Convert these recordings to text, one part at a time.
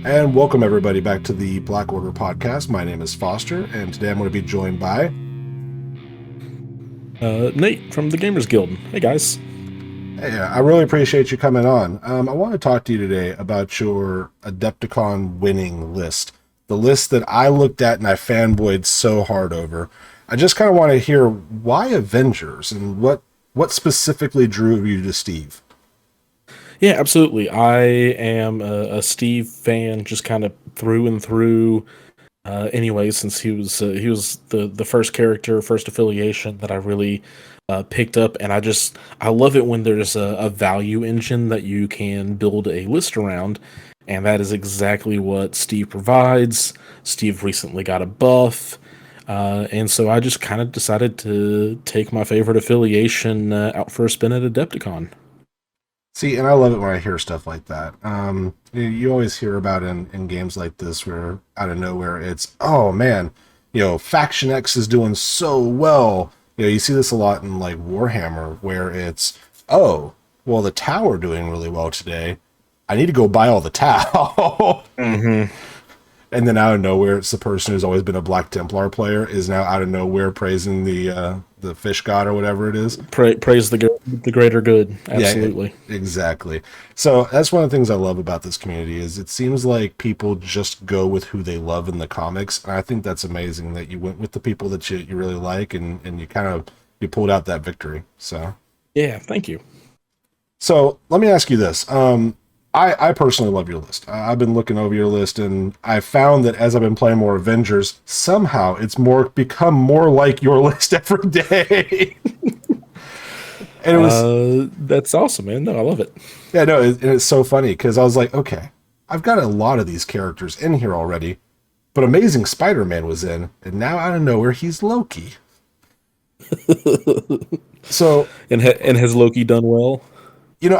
And welcome everybody back to the Black Order podcast. My name is Foster, and today I'm going to be joined by Nate from the Gamers Guild. Hey guys. Hey, I really appreciate you coming on. I want to talk to you today about your Adepticon winning list. The list that I looked at and I fanboyed so hard over. I just kind of want to hear why Avengers and what specifically drew you to Steve. Yeah, absolutely. I am a Steve fan, just kind of through and through. Anyway, since he was the first character, first affiliation that I really picked up, and I love it when there's a value engine that you can build a list around, and that is exactly what Steve provides. Steve recently got a buff. And so I just kind of decided to take my favorite affiliation out for a spin at Adepticon. See, and I love it when I hear stuff like that. You always hear about in games like this where out of nowhere it's, oh man, Faction X is doing so well. You see this a lot in like Warhammer where it's, oh, well, the Tau are doing really well today. I need to go buy all the Tau. Mm-hmm. And then out of nowhere, it's the person who's always been a Black Templar player is now out of nowhere praising the fish god or whatever it is. Praise the greater good. Absolutely. Yeah, exactly. So that's one of the things I love about this community is it seems like people just go with who they love in the comics. And I think that's amazing that you went with the people that you really like and you pulled out that victory. So Yeah, thank you. So let me ask you this. I personally love your list. I've been looking over your list, and I found that as I've been playing more Avengers, somehow it's become more like your list every day. And it was that's awesome, man. No, I love it. yeah, no, and it's so funny because I was like, okay, I've got a lot of these characters in here already, but Amazing Spider-Man was in, and now out of nowhere he's Loki. So, and has Loki done well?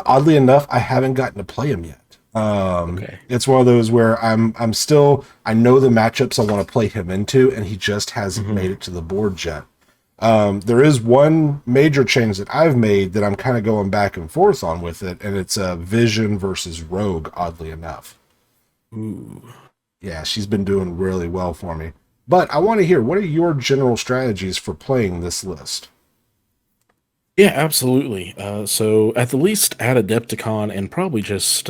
Oddly enough, I haven't gotten to play him yet. Okay. It's one of those where I'm still, I know the matchups I want to play him into, and he just hasn't made it to the board yet. There is one major change that I've made that I'm kind of going back and forth on with it, and it's Vision versus Rogue, oddly enough. Ooh. Yeah, she's been doing really well for me. But I want to hear, what are your general strategies for playing this list? Yeah, absolutely. So at the least at Adepticon and probably just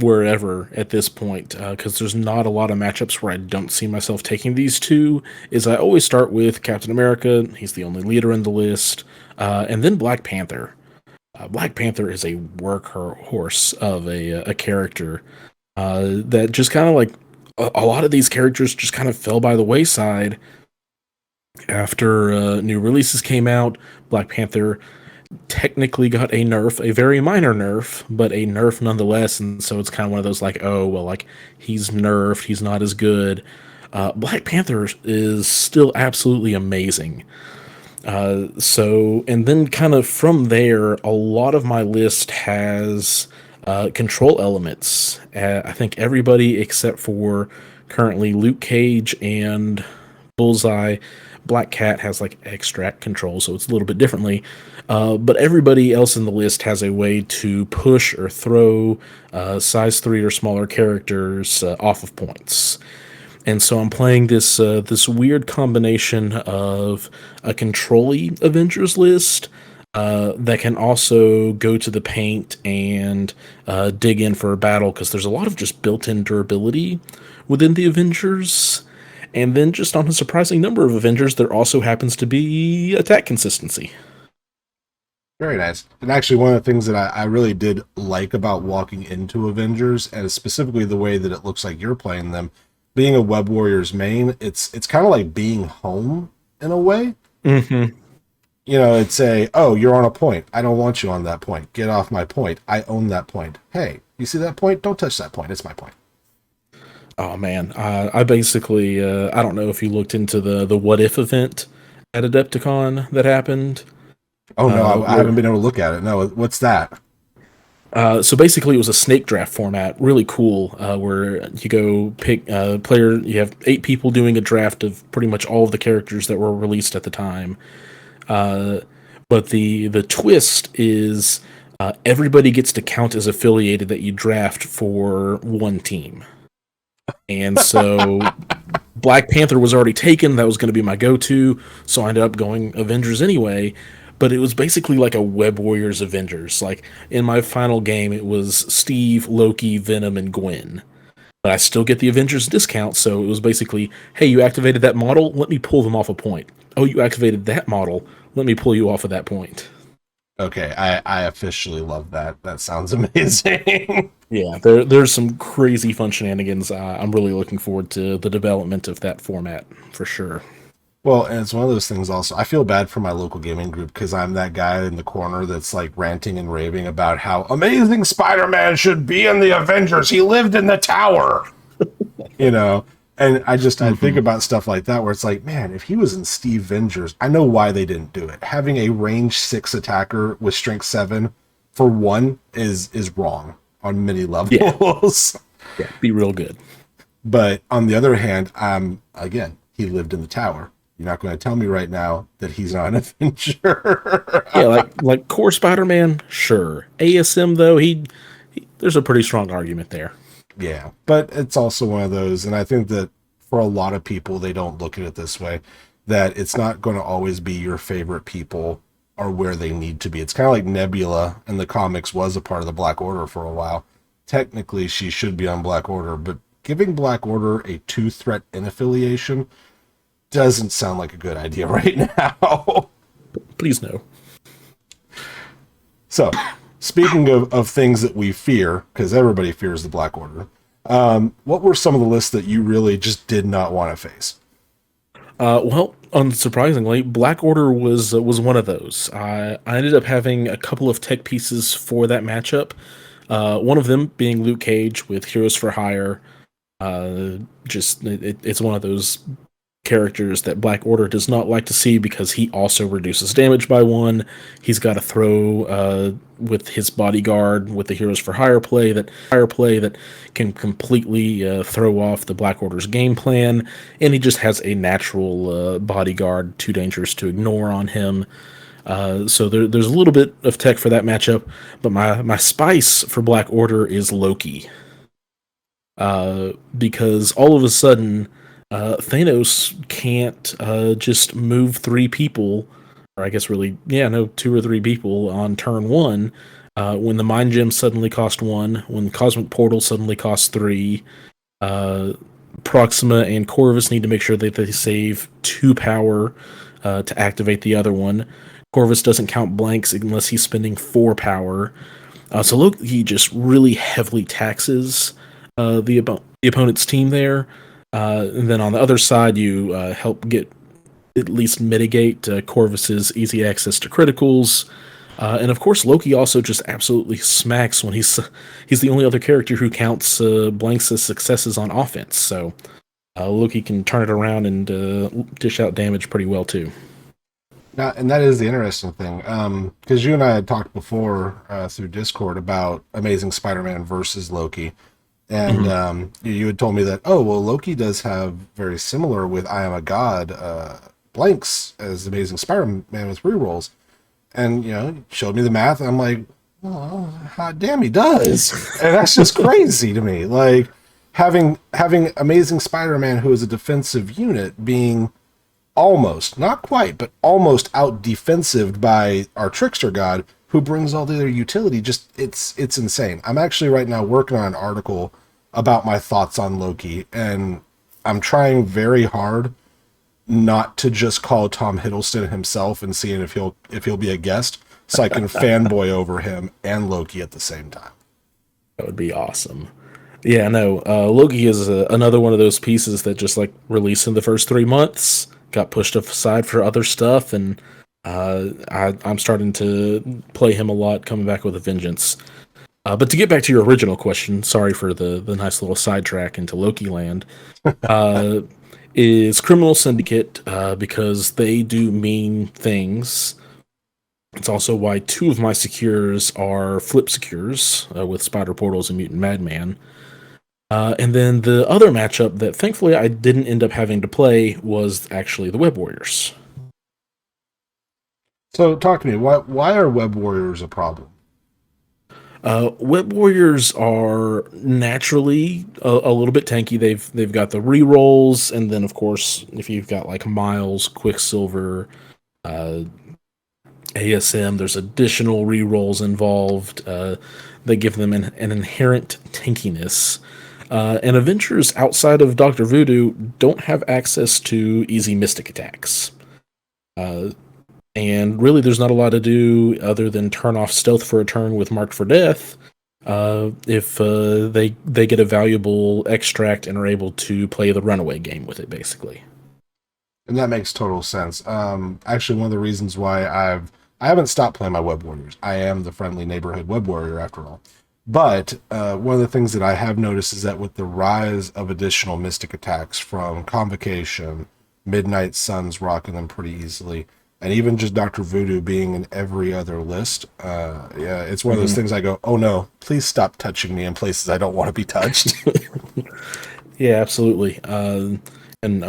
wherever at this point, because there's not a lot of matchups where I don't see myself taking these two, is I always start with Captain America. He's the only leader in the list. And then Black Panther. Black Panther is a workhorse of a character that just kind of like a lot of these characters just kind of fell by the wayside after new releases came out. Black Panther technically got a nerf, a very minor nerf, but a nerf nonetheless. And so it's kind of one of those like, oh, well, like he's nerfed, he's not as good. Black Panther is still absolutely amazing. And then kind of from there, a lot of my list has control elements. I think everybody except for currently Luke Cage and Bullseye. Black Cat has like extract control, so it's a little bit differently. But everybody else in the list has a way to push or throw size 3 or smaller characters off of points. And so I'm playing this weird combination of a control-y Avengers list that can also go to the paint and dig in for a battle, because there's a lot of just built-in durability within the Avengers. And then just on a surprising number of Avengers, there also happens to be attack consistency. Very nice. And actually, one of the things that I really did like about walking into Avengers, and specifically the way that it looks like you're playing them, being a Web Warriors main, it's kind of like being home in a way. Mm-hmm. It's oh, you're on a point. I don't want you on that point. Get off my point. I own that point. Hey, you see that point? Don't touch that point. It's my point. Oh man, I basically I don't know if you looked into the What If event at Adepticon that happened. Oh no, I haven't been able to look at it. No, what's that? So basically, it was a snake draft format, really cool, where you go pick a player. You have 8 people doing a draft of pretty much all of the characters that were released at the time. But the twist is everybody gets to count as affiliated that you draft for one team. And so Black Panther was already taken. That was going to be my go-to. So I ended up going Avengers anyway. But it was basically like a Web Warriors Avengers. Like in my final game, it was Steve, Loki, Venom, and Gwen. But I still get the Avengers discount. So it was basically, hey, you activated that model. Let me pull them off a point. Oh, you activated that model. Let me pull you off of that point. Okay, I officially love that. That sounds amazing. Yeah, there's some crazy fun shenanigans. I'm really looking forward to the development of that format for sure. Well, and it's one of those things also. I feel bad for my local gaming group because I'm that guy in the corner that's like ranting and raving about how amazing Spider-Man should be in the Avengers. He lived in the tower, you know. And I think about stuff like that where it's like, man, if he was in Steve Avengers, I know why they didn't do it. Having a range 6 attacker with strength 7 for one is wrong on many levels. Yeah, be real good. But on the other hand, again, he lived in the tower. You're not going to tell me right now that he's not an Avenger. Yeah, like core Spider-Man, sure. ASM though, he there's a pretty strong argument there. Yeah, but it's also one of those, and I think that for a lot of people, they don't look at it this way, that it's not going to always be your favorite people or where they need to be. It's kind of like Nebula in the comics was a part of the Black Order for a while. Technically, she should be on Black Order, but giving Black Order a 2-threat in affiliation doesn't sound like a good idea right now. Please no. So, speaking of things that we fear, because everybody fears the Black Order, what were some of the lists that you really just did not want to face? Well, unsurprisingly, Black Order was one of those. I ended up having a couple of tech pieces for that matchup. One of them being Luke Cage with Heroes for Hire. It's one of those characters that Black Order does not like to see because he also reduces damage by 1. He's got to throw with his bodyguard with the Heroes for Hire play that can completely throw off the Black Order's game plan, and he just has a natural bodyguard too dangerous to ignore on him. So there's a little bit of tech for that matchup, but my spice for Black Order is Loki. Because all of a sudden Thanos can't just move 3 people, or I guess really, 2 or 3 people on turn 1. When the Mind Gem suddenly cost 1, when the Cosmic Portal suddenly costs 3, Proxima and Corvus need to make sure that they save 2 power to activate the other one. Corvus doesn't count blanks unless he's spending 4 power. So Loki just really heavily taxes the opponent's team there. And then on the other side, you help at least mitigate Corvus's easy access to criticals. And of course, Loki also just absolutely smacks when he's the only other character who counts blanks as successes on offense. So Loki can turn it around and dish out damage pretty well too. Now, and that is the interesting thing, because you and I had talked before through Discord about Amazing Spider-Man versus Loki. And you had told me that, Loki does have very similar with I Am a God blanks as Amazing Spider-Man with rerolls. And, showed me the math. And I'm like, well, hot damn, he does. And that's just crazy to me. Like, having Amazing Spider-Man, who is a defensive unit, being almost, not quite, but almost out-defensived by our Trickster God, who brings all the other utility. Just it's insane. I'm actually right now working on an article about my thoughts on Loki, and I'm trying very hard not to just call Tom Hiddleston himself and seeing if he'll be a guest, so I can fanboy over him and Loki at the same time. That would be awesome. Yeah, no, Loki is another one of those pieces that just like released in the first 3 months, got pushed aside for other stuff, and I'm starting to play him a lot, coming back with a vengeance. But to get back to your original question, sorry for the nice little sidetrack into Loki land, is Criminal Syndicate, because they do mean things. It's also why 2 of my secures are flip secures, with Spider Portals and Mutant Madman. And then the other matchup that thankfully I didn't end up having to play was actually the Web Warriors. So talk to me. Why are Web Warriors a problem? Web Warriors are naturally a little bit tanky. They've got the rerolls, and then of course, if you've got like Miles, Quicksilver, ASM, there's additional rerolls involved. They give them an inherent tankiness. And Avengers outside of Doctor Voodoo don't have access to easy mystic attacks. And really, there's not a lot to do other than turn off stealth for a turn with Marked for Death. If they get a valuable extract and are able to play the runaway game with it, basically. And that makes total sense. Actually, one of the reasons why I haven't stopped playing my Web Warriors. I am the friendly neighborhood Web Warrior after all. But one of the things that I have noticed is that with the rise of additional mystic attacks from Convocation, Midnight Suns rocking them pretty easily, and even just Dr. Voodoo being in every other list, yeah, it's one of those things I go, oh no, please stop touching me in places I don't want to be touched. Yeah, absolutely. And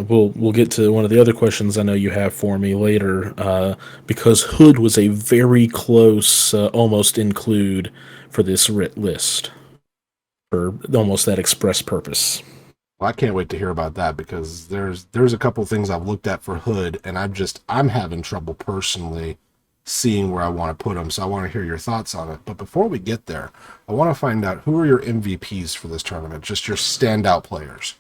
we'll get to one of the other questions I know you have for me later, because Hood was a very close, almost include for this writ list for almost that express purpose. Well, I can't wait to hear about that because there's a couple things I've looked at for Hood, and I'm having trouble personally seeing where I want to put them. So I want to hear your thoughts on it. But before we get there, I want to find out who are your MVPs for this tournament, just your standout players.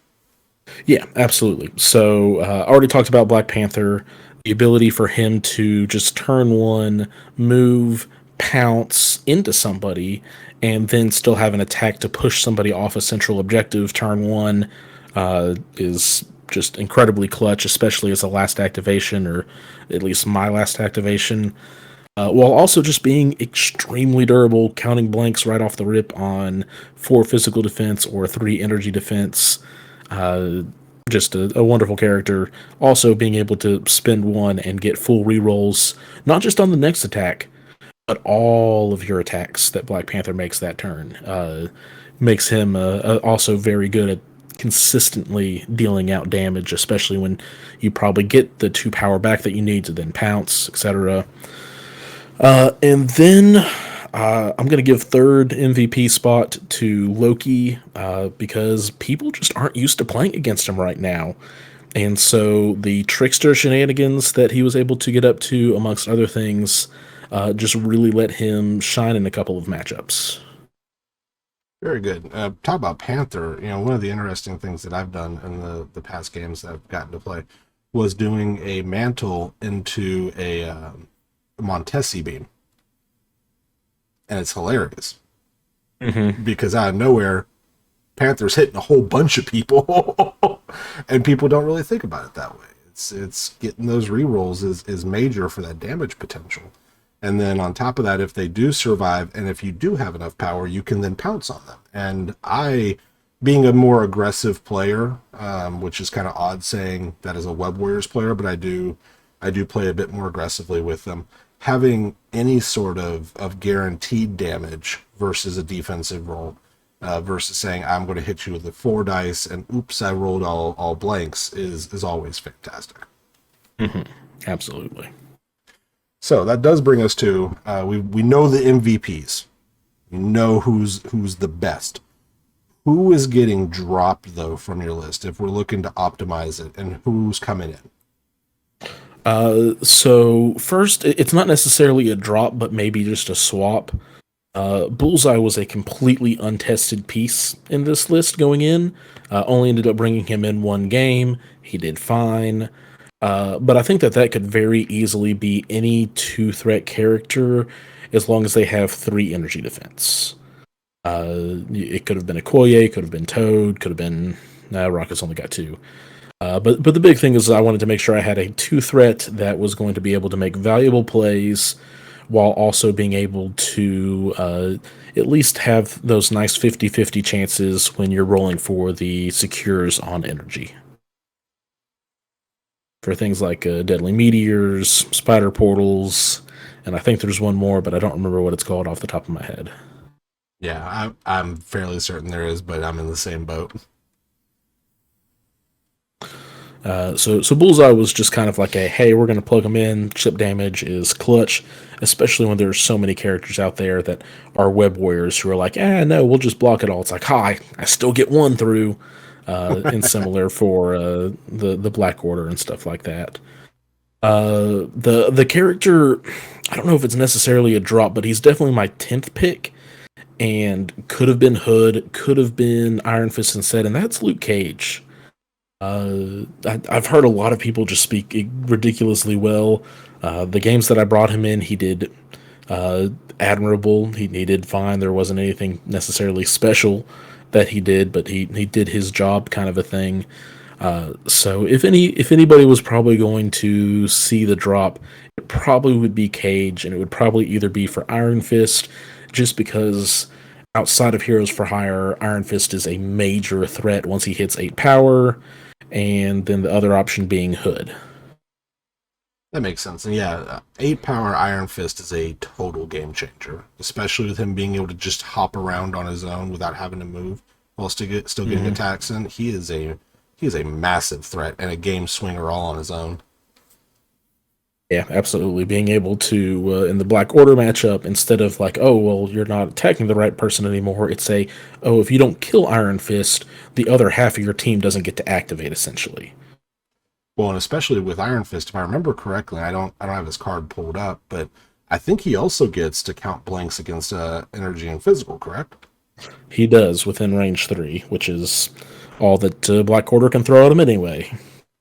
Yeah, absolutely. So I already talked about Black Panther, the ability for him to just turn one, move, pounce into somebody, and then still have an attack to push somebody off a central objective turn one is just incredibly clutch, especially as a last activation, or at least my last activation. While also just being extremely durable, counting blanks right off the rip on 4 physical defense or 3 energy defense. Uh, just a wonderful character. Also being able to spend one and get full rerolls, not just on the next attack, but all of your attacks that Black Panther makes that turn. Makes him also very good at consistently dealing out damage, especially when you probably get the 2 power back that you need to then pounce, etc. And then I'm going to give third MVP spot to Loki because people just aren't used to playing against him right now. And so the trickster shenanigans that he was able to get up to, amongst other things, just really let him shine in a couple of matchups. Very good. Talk about Panther. One of the interesting things that I've done in the past games that I've gotten to play was doing a mantle into a Montesi beam. And it's hilarious. Because out of nowhere, Panther's hitting a whole bunch of people. And people don't really think about it that way. It's getting those rerolls is major for that damage potential. And then on top of that, if they do survive, and if you do have enough power, you can then pounce on them. And I, being a more aggressive player, which is kind of odd saying that as a Web Warriors player, but I do play a bit more aggressively with them. Having any sort of guaranteed damage versus a defensive roll, versus saying I'm going to hit you with the 4 dice and oops, I rolled all blanks is always fantastic. Absolutely. So that does bring us to we know the MVPs. We know who's the best. Who is getting dropped though from your list if we're looking to optimize it, and who's coming in? So first, it's not necessarily a drop, but maybe just a swap. Bullseye was a completely untested piece in this list going in. Only ended up bringing him in 1 game. He did fine. But I think that could very easily be any 2-threat character as long as they have 3 energy defense. It could have been Okoye, could have been Toad, could have been... Rocket's only got 2. But the big thing is I wanted to make sure I had a 2-threat that was going to be able to make valuable plays while also being able to at least have those nice 50-50 chances when you're rolling for the secures on energy. For things like deadly meteors, spider portals, and I think there's one more, but I don't remember what it's called off the top of my head. Yeah, I'm fairly certain there is, but I'm in the same boat. So Bullseye was just kind of like a, hey, we're going to plug them in. Chip damage is clutch, especially when there's so many characters out there that are web warriors who are like, no, we'll just block it all. It's like, hi, I still get one through. And similar for the Black Order and stuff like that. The character, I don't know if it's necessarily a drop, but he's definitely my 10th pick, and could have been Hood, could have been Iron Fist instead, and that's Luke Cage. I've heard a lot of people just speak ridiculously well. The games that I brought him in, he did admirable. He did fine. There wasn't anything necessarily special that he did, but he did his job, kind of a thing. So if anybody was probably going to see the drop, it probably would be Cage, and it would probably either be for Iron Fist, just because outside of Heroes for Hire, Iron Fist is a major threat once he hits 8 power, and then the other option being Hood. That makes sense. And yeah, 8 power Iron Fist is a total game changer, especially with him being able to just hop around on his own without having to move while still getting attacks in. He is a massive threat and a game swinger all on his own. Yeah, absolutely. Being able to, in the Black Order matchup, instead of like, oh, well, you're not attacking the right person anymore, it's a, oh, if you don't kill Iron Fist, the other half of your team doesn't get to activate, essentially. Well, and especially with Iron Fist, if I remember correctly, I don't have his card pulled up, but I think he also gets to count blanks against energy and physical, correct? He does within range 3, which is all that Black Order can throw at him anyway.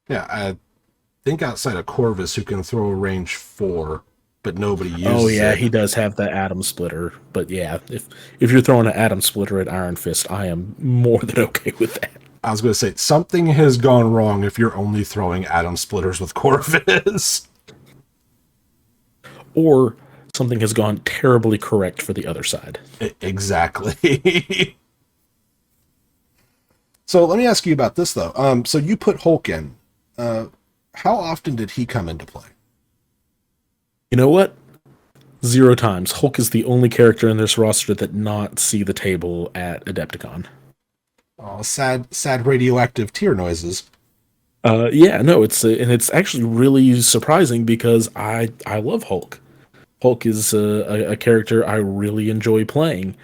Yeah, I think outside of Corvus, who can throw a range 4, but nobody uses it. Oh yeah, he does have the Atom Splitter, but yeah, if you're throwing an Atom Splitter at Iron Fist, I am more than okay with that. I was going to say, something has gone wrong if you're only throwing Atom Splitters with Corvus. Or something has gone terribly correct for the other side. Exactly. So let me ask you about this, though. So you put Hulk in. How often did he come into play? You know what? 0 times. Hulk is the only character in this roster that did not see the table at Adepticon. Oh, sad radioactive tear noises. Yeah, no, it's actually really surprising because I love Hulk. Hulk is a character I really enjoy playing.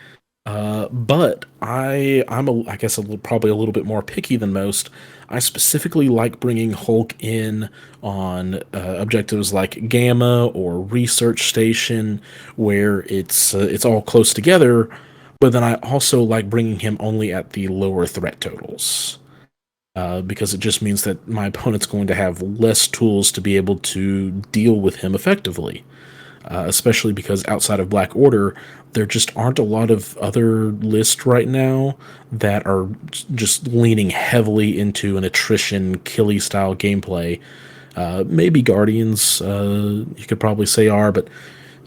But I guess probably a little bit more picky than most. I specifically like bringing Hulk in on objectives like Gamma or Research Station, where it's all close together. But then I also like bringing him only at the lower threat totals. Because it just means that my opponent's going to have less tools to be able to deal with him effectively. Especially because outside of Black Order, there just aren't a lot of other lists right now that are just leaning heavily into an attrition, killy style gameplay. Maybe Guardians, you could probably say are, but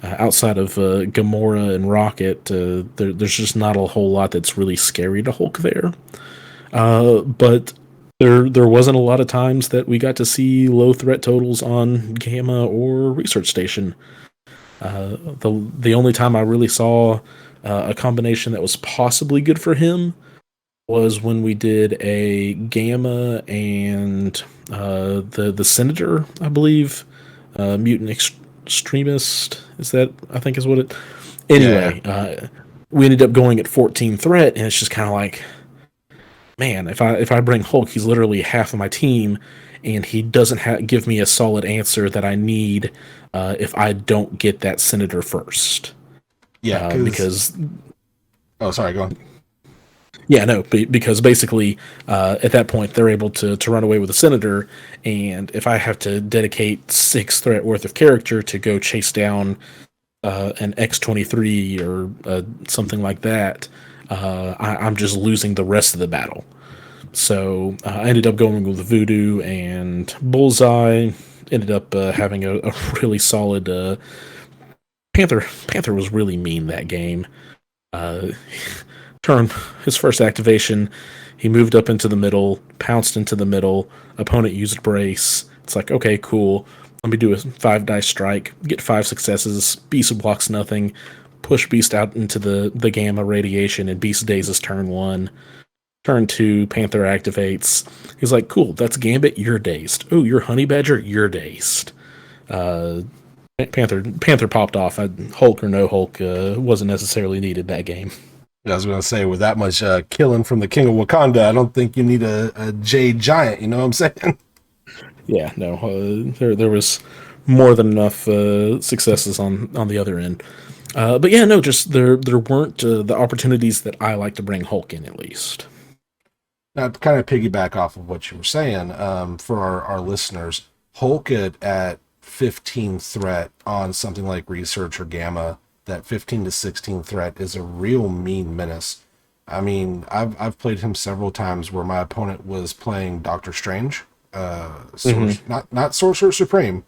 outside of Gamora and Rocket, there's just not a whole lot that's really scary to Hulk there. But there wasn't a lot of times that we got to see low threat totals on Gamma or Research Station. The only time I really saw a combination that was possibly good for him was when we did a Gamma and the Senator, I believe, Mutant Extremist. Is that, I think is what it. Anyway, yeah. We ended up going at 14 threat, and it's just kind of like, man, if I bring Hulk, he's literally half of my team, and he doesn't give me a solid answer that I need if I don't get that Senator first. Yeah, because... Oh, sorry, go on. Yeah, no, because basically at that point they're able to run away with the Senator, and if I have to dedicate 6 threat worth of character to go chase down an X-23 or something like that, I'm just losing the rest of the battle. So I ended up going with Voodoo and Bullseye. Ended up having a really solid Panther. Panther was really mean that game. His first activation, he moved up into the middle, pounced into the middle. Opponent used brace. It's like, okay, cool. Let me do a 5 dice strike, get 5 successes. Beast blocks nothing. Push Beast out into the Gamma radiation, and Beast dazes turn 1. Turn 2, Panther activates. He's like, cool, that's Gambit, you're dazed. Oh, you're Honey Badger, you're dazed. Uh, Panther popped off. Hulk or no Hulk wasn't necessarily needed that game. I was going to say, with that much killing from the King of Wakanda, I don't think you need a Jade Giant. You know what I'm saying? Yeah, no, there was more than enough successes on the other end. But yeah, no, just there weren't the opportunities that I like to bring Hulk in, at least. Now, to kind of piggyback off of what you were saying, for our listeners, Hulk at 15 threat on something like Research or Gamma, that 15 to 16 threat is a real mean menace. I mean, I've played him several times where my opponent was playing Doctor Strange, not Sorcerer Supreme,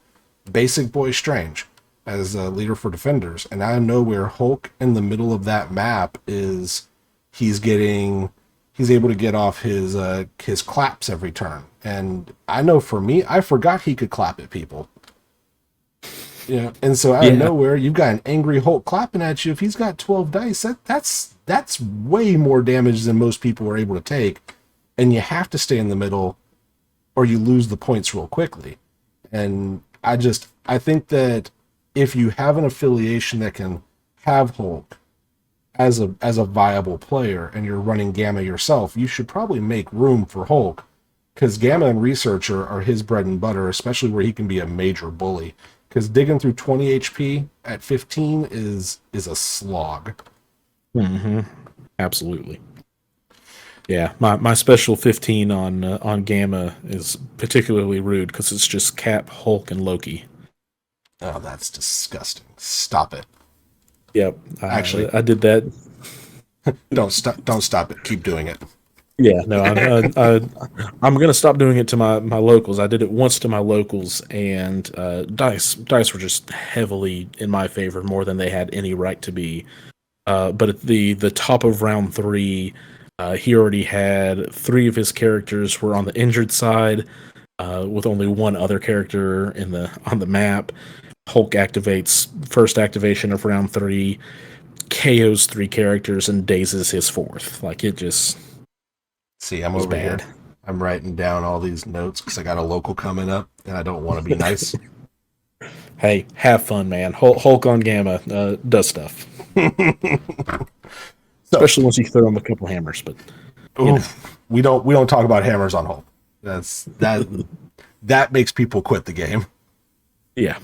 Basic Boy Strange as a leader for defenders, and I know where Hulk in the middle of that map is. He's getting he's able to get off his claps every turn. And I know for me, I forgot he could clap at people. You know, and so out of Yeah, nowhere, you've got an angry Hulk clapping at you. If he's got 12 dice, that's way more damage than most people are able to take. And you have to stay in the middle or you lose the points real quickly. And I think that if you have an affiliation that can have Hulk as a viable player and you're running Gamma yourself, you should probably make room for Hulk because Gamma and Researcher are his bread and butter, especially where he can be a major bully. Because digging through 20 HP at 15 is a slog. absolutely. Yeah, my special 15 on Gamma is particularly rude because it's just Cap, Hulk, and Loki. Oh, that's disgusting. Stop it. Yep, Actually, I did that. don't stop it. Keep doing it. Yeah, no, I'm gonna stop doing it to my locals. I did it once to my locals, and dice were just heavily in my favor more than they had any right to be. But at the top of round 3, he already had 3 of his characters were on the injured side, with only one other character on the map. Hulk activates first activation of round 3, KOs 3 characters, and dazes his 4th. Like it just See, I'm was over bad. here. I'm writing down all these notes because I got a local coming up and I don't want to be nice. Hey, have fun, man. Hulk on Gamma does stuff, So, especially once you throw him a couple hammers. But you know, we don't talk about hammers on Hulk. That makes people quit the game. yeah,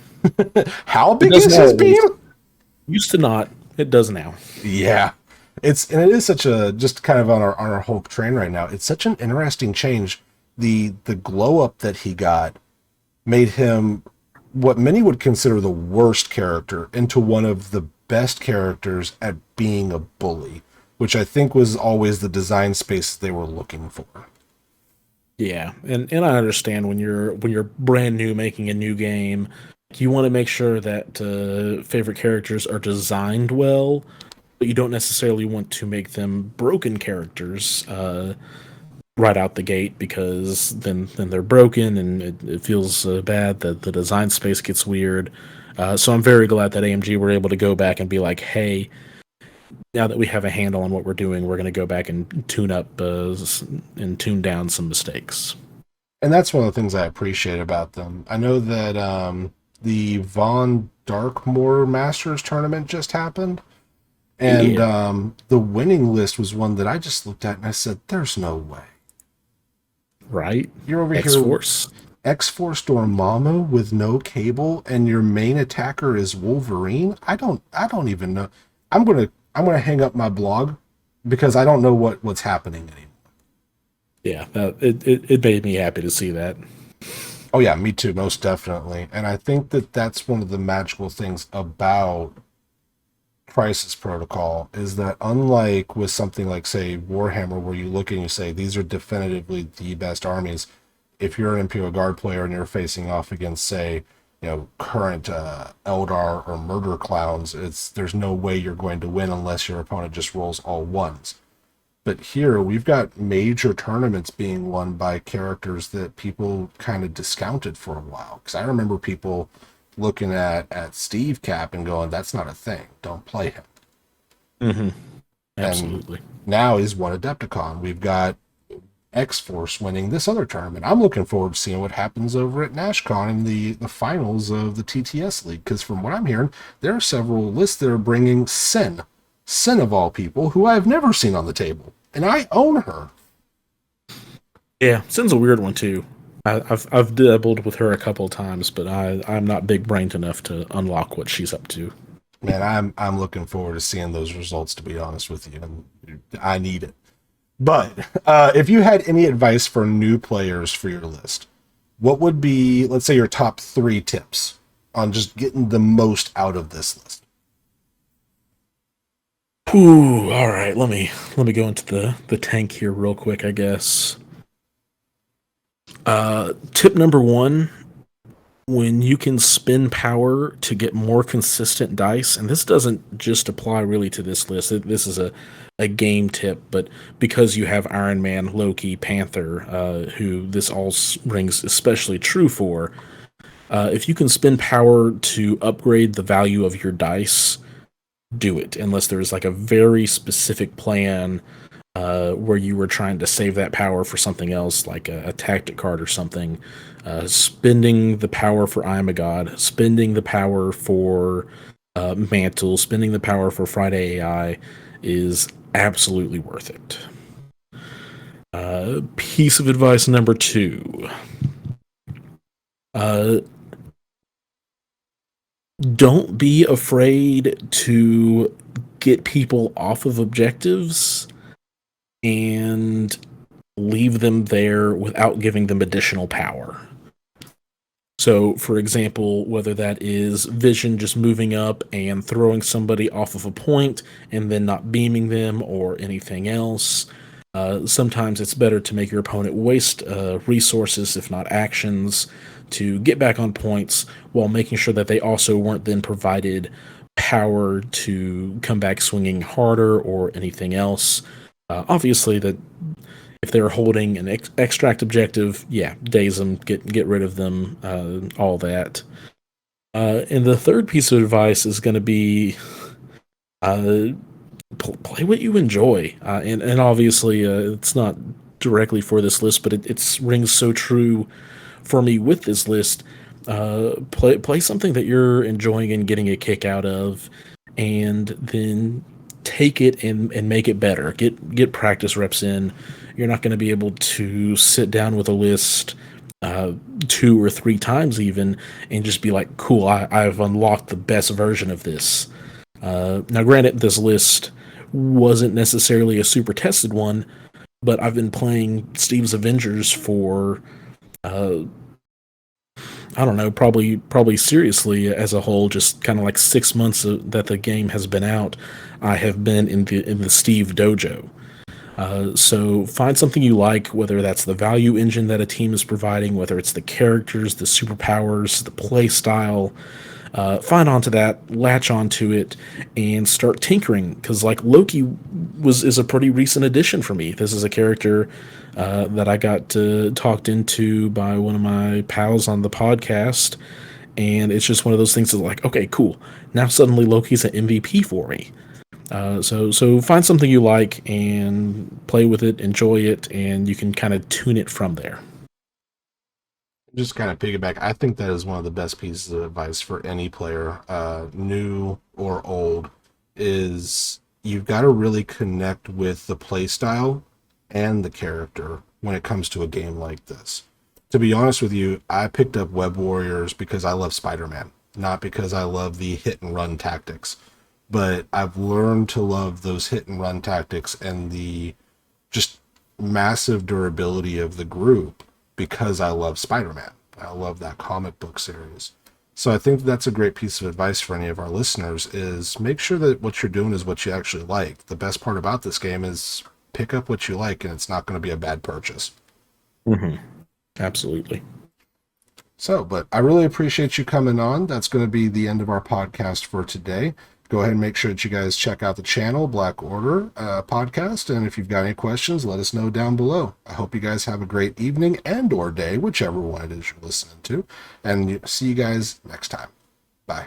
How it big is doesn't his always. beam? Used to not. It does now. Yeah. It is such a just kind of on our Hulk train right now. It's such an interesting change. The glow up that he got made him what many would consider the worst character into one of the best characters at being a bully, which I think was always the design space they were looking for. Yeah, and I understand when you're brand new making a new game, you want to make sure that favorite characters are designed well, but you don't necessarily want to make them broken characters right out the gate because then they're broken and it feels bad that the design space gets weird. So I'm very glad that AMG were able to go back and be like, hey, now that we have a handle on what we're doing, we're going to go back and tune up and tune down some mistakes. And that's one of the things I appreciate about them. I know that the Von Darkmoor Masters tournament just happened, and Yeah, the winning list was one that I just looked at and I said, "There's no way right. you're over X here Force. X-Force Dormammu with no cable, and your main attacker is Wolverine." I don't even know. I'm gonna hang up my blog because I don't know what's happening anymore. Yeah, it made me happy to see that. Oh yeah, me too, most definitely. And I think that that's one of the magical things about Crisis Protocol is that unlike with something like say Warhammer, where you look and you say these are definitively the best armies, if you're an Imperial Guard player and you're facing off against say current Eldar or Murder Clowns, there's no way you're going to win unless your opponent just rolls all ones. But here we've got major tournaments being won by characters that people kind of discounted for a while. Because I remember people looking at Steve Cap and going, "That's not a thing. Don't play him." And Absolutely. now he's won Adepticon. We've got X-Force winning this other tournament. I'm looking forward to seeing what happens over at NashCon in the finals of the TTS League, because from what I'm hearing, there are several lists that are bringing Sin of all people, who I've never seen on the table, and I own her. Yeah, Sin's a weird one too. I've dabbled with her a couple of times, but I'm not big brained enough to unlock what she's up to. Man, I'm looking forward to seeing those results, to be honest with you, and I need it. But if you had any advice for new players for your list, what would be, let's say, your top 3 tips on just getting the most out of this list? Ooh, all right. Let me go into the tank here real quick, I guess. Tip number one: when you can spin power to get more consistent dice, and this doesn't just apply really to this list. This is a game tip, but because you have Iron Man, Loki, Panther, who this all rings especially true for, if you can spin power to upgrade the value of your dice, do it. Unless there's like a very specific plan where you were trying to save that power for something else, like a tactic card or something. Spending the power for I Am a God, spending the power for Mantle, spending the power for Friday AI is absolutely worth it. Piece of advice number 2. Don't be afraid to get people off of objectives and leave them there without giving them additional power. So, for example, whether that is Vision just moving up and throwing somebody off of a point and then not beaming them or anything else, sometimes it's better to make your opponent waste resources, if not actions, to get back on points while making sure that they also weren't then provided power to come back swinging harder or anything else. Obviously, that if they're holding an extract objective, yeah, daze them, get rid of them, all that. And the third piece of advice is going to be play what you enjoy, and obviously it's not directly for this list, but it rings so true for me with this list. Play something that you're enjoying and getting a kick out of, and then take it and make it better. Get practice reps in. You're not going to be able to sit down with a list 2 or 3 times even and just be like, cool, I've unlocked the best version of this. Now, granted, this list wasn't necessarily a super tested one, but I've been playing Steve's Avengers for I don't know, probably seriously as a whole, just kind of like 6 months that the game has been out. I have been in the Steve dojo. So find something you like, whether that's the value engine that a team is providing, whether it's the characters, the superpowers, the play style. Find onto that, latch onto it, and start tinkering. Because like Loki is a pretty recent addition for me. This is a character that I got talked into by one of my pals on the podcast, and it's just one of those things that's like, okay, cool. Now suddenly Loki's an MVP for me. So find something you like and play with it, enjoy it, and you can kind of tune it from there. Just kind of piggyback, I think that is one of the best pieces of advice for any player, new or old, is you've got to really connect with the play style and the character when it comes to a game like this. To be honest with you, I picked up Web Warriors because I love Spider-Man, not because I love the hit and run tactics. But I've learned to love those hit and run tactics and the just massive durability of the group because I love Spider-Man. I love that comic book series. So I think that's a great piece of advice for any of our listeners, is make sure that what you're doing is what you actually like. The best part about this game is pick up what you like, and it's not going to be a bad purchase. Mm-hmm. Absolutely. So, but I really appreciate you coming on. That's going to be the end of our podcast for today. Go ahead and make sure that you guys check out the channel, Black Order podcast. And if you've got any questions, let us know down below. I hope you guys have a great evening and or day, whichever one it is you're listening to. And see you guys next time. Bye.